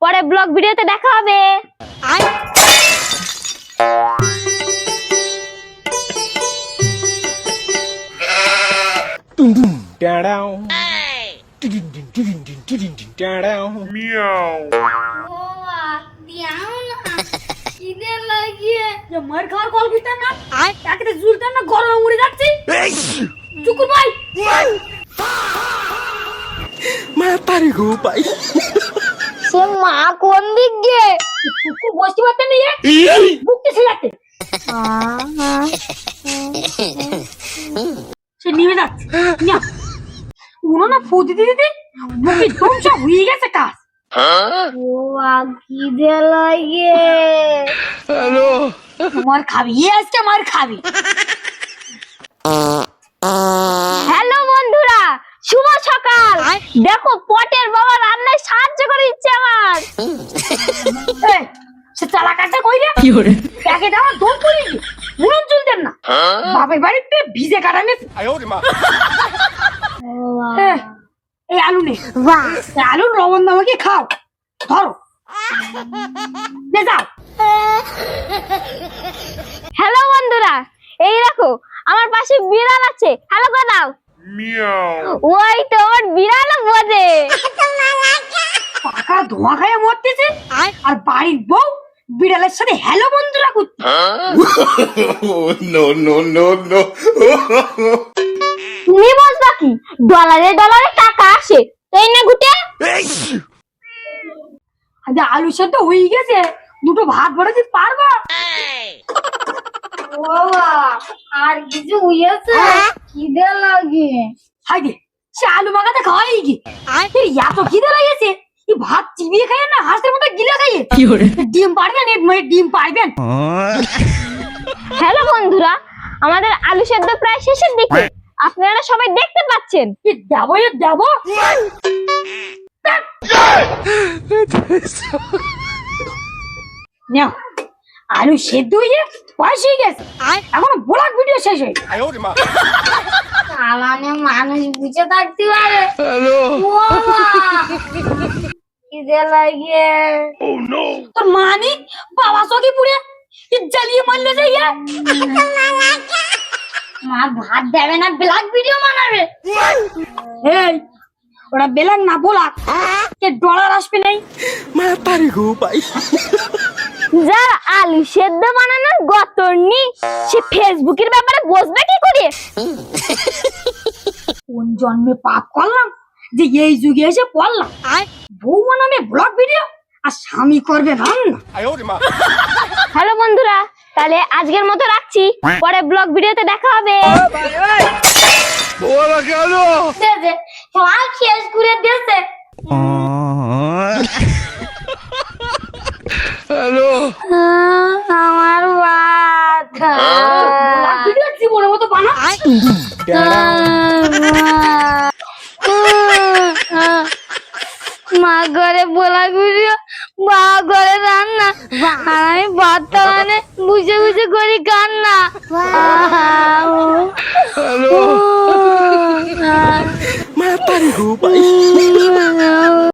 পরে ব্লগ ভিডিওতে দেখা হবে। মার খাওয়ার কল দিতেন না, একেতে জুলতেন না, গরমে মরে যাচ্ছি। চুকুর ভাই মা পারি গো ভাই। সে মা কোন দিক দিয়ে চুকুর বসতে পারতেন না, বুকতে ছিলাতে সে নিয়ে যাচ্ছে না। উনো না ফুটি দিতে বুকে দম সব হয়ে গেছে কাজ। খিদে লাগে। তোমার খাবি আজকে, মার খাবি। হ্যালো বন্ধুরা, শুভ সকাল। দেখো পটের বাবা রান্নায় সাহায্য করে দিচ্ছে আমার। এই, সে চালাকাটা কই রে? প্যাকেট আমার দম পড়ি মুরন চলতেন না, বাপের বাড়িতে ভিজে কাটানে। এই আলু নে, এই আলু লবণ দামাকে খাও, ধরো নে যাও। হ্যালো বন্ধুরা, এই দেখো আমার পাশে বিড়াল আছে, হ্যালো করে দাও। ওই তো ওর বিড়ালও বোঝে। পাকা ধোয়া খায় মরতেছে, আর বাড়ির বউ বিড়ালের সাথে হ্যালো বন্ধুরা করছে। No, no, no, no. তুমি বুঝবা কি, ডলারে ডলারে টাকা আসে, তাই না গুটে? আজ আলু সেদ্ধ হয়ে গেছে, দুটো ভাত বাড়াতে পারবা? আর কিছু হইয়াছে? খিদে লাগে। হাইদে সে আলু মাখাতে খাওয়াই কি এত খিদে লাগেছে, এই ভাত চিবিয়ে খাইয়ে না হাঁসের মতো গিলে খাইয়ে। ডিম পারবেন? ডিম পারবেন? হ্যালো বন্ধুরা, আমাদের আলু সেদ্ধ প্রায় শেষের দিকে, আপনারা সবাই দেখতে পাচ্ছেন। দেবো দেবো নাও, আলু সেদ্ধ হয়ে বয়স হয়ে গেছে, এখন ব্লগ ভিডিও শেষ হয়ে সালানে মানুষ বুঝে থাকতে পারে। খিদে লাগে। তোর মানি বাবা চোখে পুড়ে জ্বালিয়ে মারলে যাইয়া। মা ভাত দেবে না, ব্লগ ভিডিও বানাবে। এই ওরা বেলাক না বলাক, কে ডলার আসবে নাই। মা পারি গো ভাই। যার আলু সেদ্ধ বানানোর গতর নি, সে ফেসবুকের ব্যাপারে বুঝবে কি করে? কোন জন্মে পাপ করলাম যে এই যুগে এসে পড়লাম। বৌমা নামে ব্লগ ভিডিও আর স্বামী করবে রান্না। হ্যালো বন্ধুরা, তাহলে আজকের মতো রাখছি, পরে ব্লগ ভিডিওতে দেখা হবে। সব শেষ করে দিয়েছে। আমার ভাত ব্লগ ভিডিও জীবনের মতো বানা। মা ঘরে বলা ঘুরিও, মা ঘরে রান্না, আর আমি ভাতটা মানে বুঝে বুঝে করি কান্না। মা পারি গো ভাই।